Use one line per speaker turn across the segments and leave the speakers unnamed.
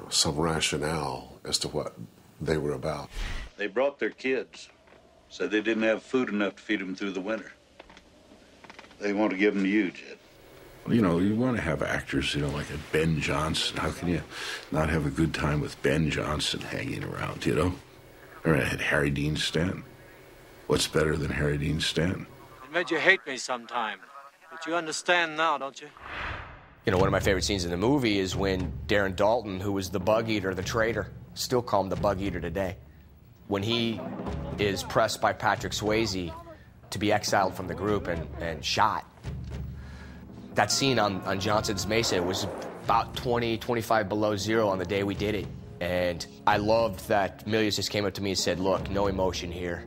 some rationale as to what they were about.
They brought their kids, said they didn't have food enough to feed them through the winter. They want to give them to you, Jed.
You know, you want to have actors, you know, like a Ben Johnson. How can you not have a good time with Ben Johnson hanging around, you know? Or I had Harry Dean Stanton. What's better than Harry Dean Stanton?
It made you hate me sometime, but you understand now, don't you?
You know, one of my favorite scenes in the movie is when Darren Dalton, who was the bug eater, the traitor, still call him the bug eater today, when he is pressed by Patrick Swayze to be exiled from the group and shot. That scene on Johnson's Mesa was about 20, 25 below zero on the day we did it. And I loved that Milius just came up to me and said, look, no emotion here.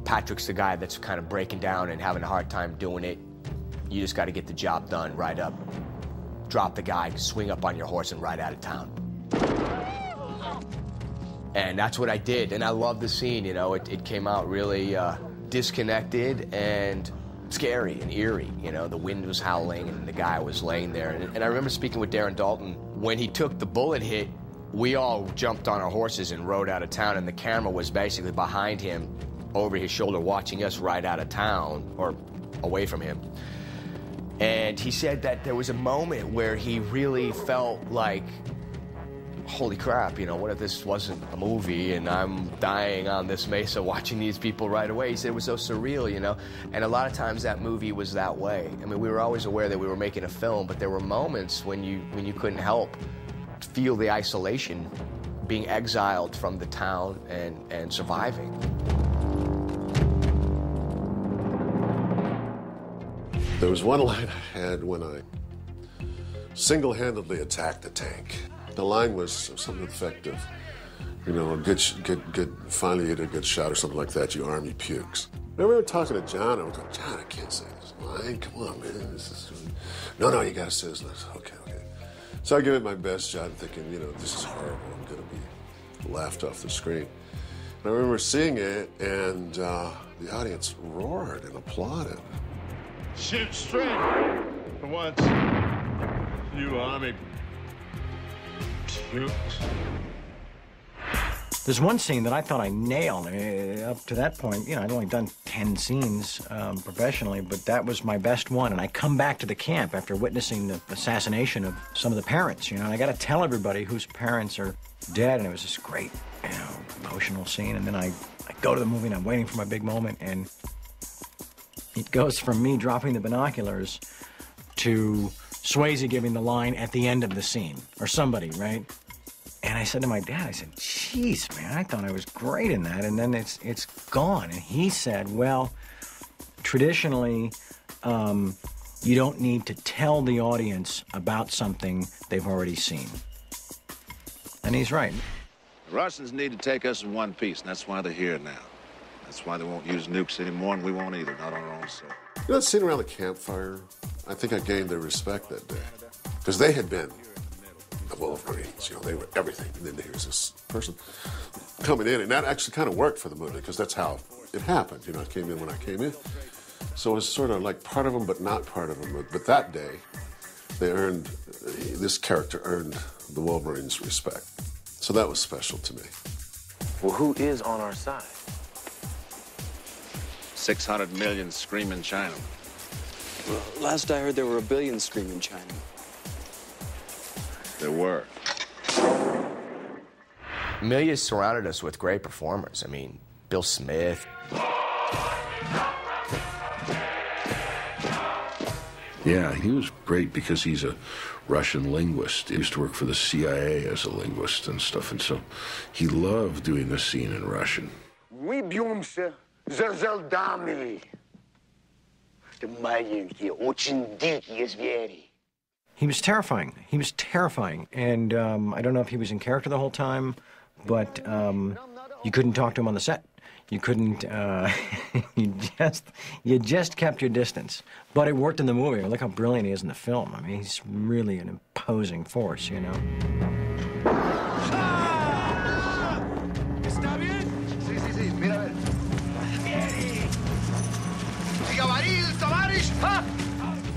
Patrick's the guy that's kind of breaking down and having a hard time doing it. You just got to get the job done, ride up. Drop the guy, swing up on your horse, and ride out of town. And that's what I did, and I love the scene, you know. It came out really disconnected and scary and eerie, you know. The wind was howling, and the guy was laying there. And I remember speaking with Darren Dalton. When he took the bullet hit, we all jumped on our horses and rode out of town, and the camera was basically behind him, over his shoulder, watching us ride out of town, or away from him. And he said that there was a moment where he really felt like, holy crap, you know, what if this wasn't a movie and I'm dying on this mesa watching these people right away? He said it was so surreal, you know, and a lot of times that movie was that way. I mean, we were always aware that we were making a film, but there were moments when you couldn't help feel the isolation, being exiled from the town and surviving.
There was one line I had when I single-handedly attacked the tank. The line was something to the effect of, you know, finally you get a good shot or something like that, your army pukes. I remember talking to John, I was like, John, I can't say this line, come on, man. No, you gotta say this line. Okay. So I give it my best shot, thinking, you know, this is horrible, I'm gonna be laughed off the screen. And I remember seeing it, and the audience roared and applauded.
Shoot straight for once. You army pukes.
There's one scene that I thought I nailed. Up to that point, you know, I'd only done 10 scenes professionally, but that was my best one. And I come back to the camp after witnessing the assassination of some of the parents, you know, and I got to tell everybody whose parents are dead, and it was this great, you know, emotional scene. And then I go to the movie, and I'm waiting for my big moment, and it goes from me dropping the binoculars to Swayze giving the line at the end of the scene, or somebody, right? And I said to my dad, I said, geez, man, I thought I was great in that, and then it's gone. And he said, well, traditionally, you don't need to tell the audience about something they've already seen. And he's right.
The Russians need to take us in one piece, and that's why they're here now. That's why they won't use nukes anymore, and we won't either, not on our own soil.
You know that scene around the campfire? I think I gained their respect that day. Because they had been the Wolverines, you know, they were everything. And then here's this person coming in, and that actually kind of worked for the movie, because that's how it happened. You know, I came in when I came in. So it was sort of like part of them, but not part of them. But that day, this character earned the Wolverines' respect. So that was special to me.
Well, who is on our side?
600 million screaming Chinamen.
Well, last I heard there were 1 billion screaming Chinamen.
There were.
Milius surrounded us with great performers. I mean, Bill Smith.
Yeah, he was great because he's a Russian linguist. He used to work for the CIA as a linguist and stuff, and so he loved doing this scene in Russian.
We бьемся за солдатами. Маленькие, очень дикие звери.
He was terrifying. He was terrifying. And I don't know if he was in character the whole time, but you couldn't talk to him on the set. You couldn't, you just kept your distance. But it worked in the movie. Look how brilliant he is in the film. I mean, he's really an imposing force, you know.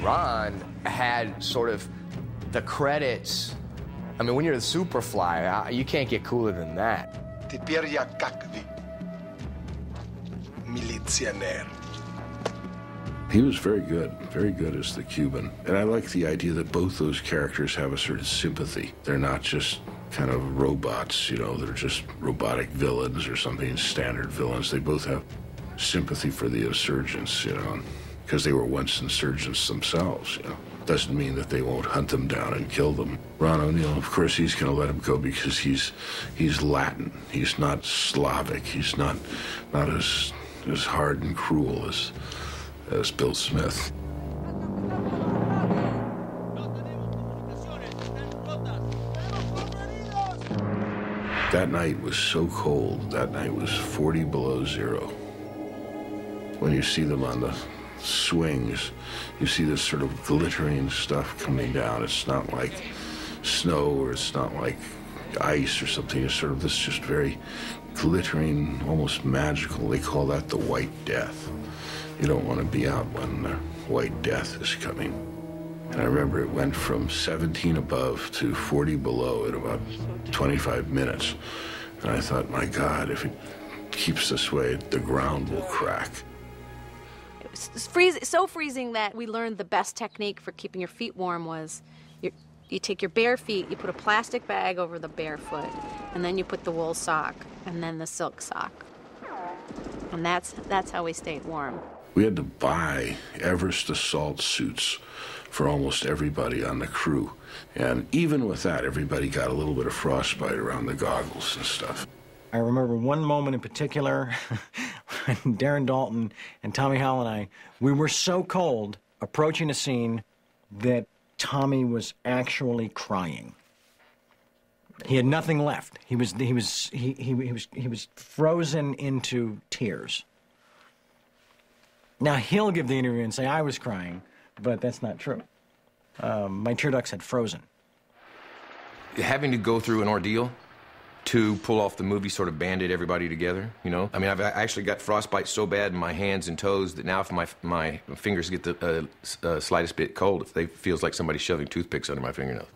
Ron had sort of the credits I mean, when you're the Superfly, you can't get cooler than that.
Теперь я как вы, милиционер.
He was very good as the Cuban. And I like the idea that both those characters have a certain sympathy. They're not just kind of robots, you know, they're just robotic villains or something, standard villains. They both have sympathy for the insurgents, you know, because they were once insurgents themselves, you know. Doesn't mean that they won't hunt them down and kill them. Ron O'Neal, of course, he's going to let him go because he's Latin. He's not Slavic. He's not as hard and cruel as Bill Smith. That night was so cold. That night was 40 below zero. When you see them on the swings, you see this sort of glittering stuff coming down. It's not like snow or it's not like ice or something. It's sort of this just very glittering, almost magical. They call that the White Death. You don't want to be out when the White Death is coming. And I remember it went from 17 above to 40 below in about 25 minutes. And I thought, my God, if it keeps this way, the ground will crack.
It was so freezing that we learned the best technique for keeping your feet warm was you take your bare feet, you put a plastic bag over the bare foot, and then you put the wool sock, and then the silk sock. And that's how we stayed warm.
We had to buy Everest assault suits for almost everybody on the crew. And even with that, everybody got a little bit of frostbite around the goggles and stuff.
I remember one moment in particular when Darren Dalton and Tommy Howell and I, we were so cold approaching a scene that Tommy was actually crying. He had nothing left. He was frozen into tears. Now, he'll give the interview and say I was crying, but that's not true. My tear ducts had frozen.
Having to go through an ordeal to pull off the movie sort of banded everybody together, you know? I mean, I've actually got frostbite so bad in my hands and toes that now if my fingers get the slightest bit cold, it feels like somebody's shoving toothpicks under my fingernails.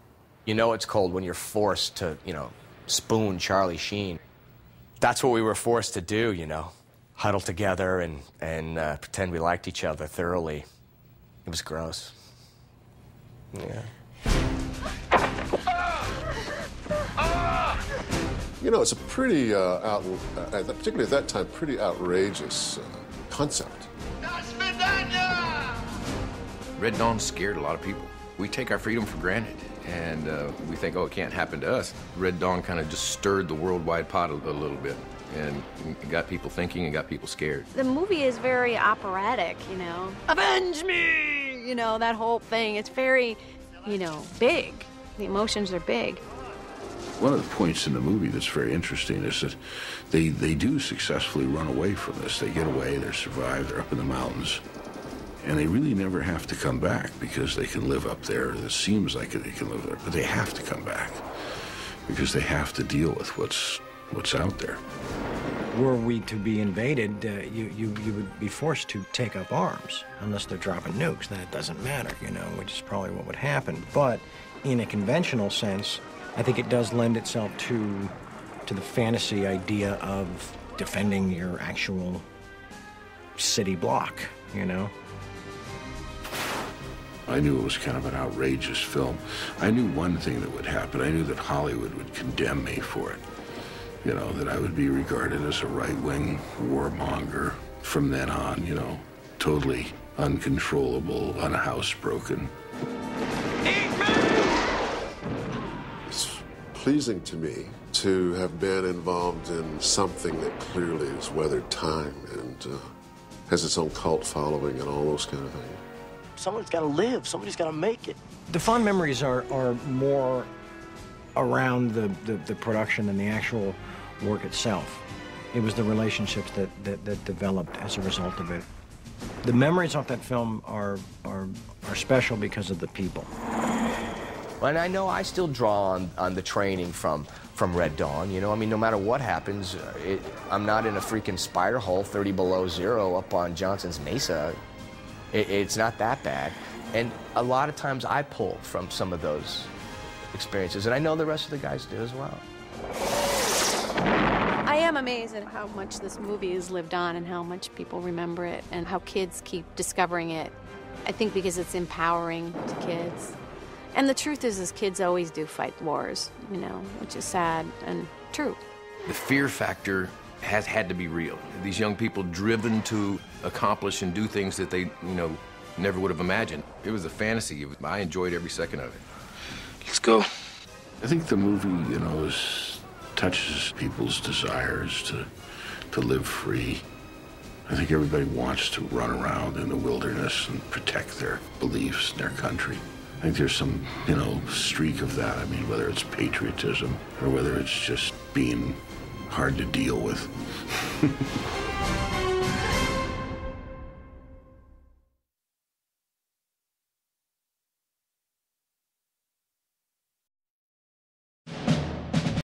You know it's cold when you're forced to, you know, spoon Charlie Sheen. That's what we were forced to do, you know. Huddle together and pretend we liked each other thoroughly. It was gross. Yeah.
You know, it's a pretty, particularly at that time, pretty outrageous concept.
Red Dawn scared a lot of people. We take our freedom for granted, and we think, oh, it can't happen to us. Red Dawn kind of just stirred the worldwide pot a little bit, and got people thinking and got people scared.
The movie is very operatic, you know. Avenge me! You know, that whole thing. It's very, you know, big. The emotions are big.
One of the points in the movie that's very interesting is that they do successfully run away from this. They get away, they survive, they're up in the mountains. And they really never have to come back because they can live up there. It seems like they can live there, but they have to come back because they have to deal with what's out there.
Were we to be invaded, you would be forced to take up arms. Unless they're dropping nukes, then it doesn't matter, you know, which is probably what would happen. But in a conventional sense, I think it does lend itself to the fantasy idea of defending your actual city block, you know?
I knew it was kind of an outrageous film. I knew one thing that would happen. I knew that Hollywood would condemn me for it. You know, that I would be regarded as a right-wing warmonger from then on, you know, totally uncontrollable, unhousebroken.
It's pleasing to me to have been involved in something that clearly has weathered time and has its own cult following and all those kind of things.
Someone's got to live. Somebody's got to make it.
The fond memories are more around the production than the actual work itself. It was the relationships that developed as a result of it. The memories of that film are special because of the people.
And I know I still draw on the training from Red Dawn, you know? I mean, no matter what happens, I'm not in a freaking spider hole 30 below zero up on Johnson's Mesa. It's not that bad. And a lot of times I pull from some of those experiences, and I know the rest of the guys do as well.
I am amazed at how much this movie has lived on and how much people remember it and how kids keep discovering it. I think because it's empowering to kids. And the truth is kids always do fight wars, you know, which is sad and true.
The fear factor has had to be real. These young people driven to accomplish and do things that they, you know, never would have imagined. It was a fantasy. I enjoyed every second of it.
Let's go.
I think the movie, you know, touches people's desires to live free. I think everybody wants to run around in the wilderness and protect their beliefs and their country. I think there's some, you know, streak of that. I mean, whether it's patriotism or whether it's just being hard to deal with.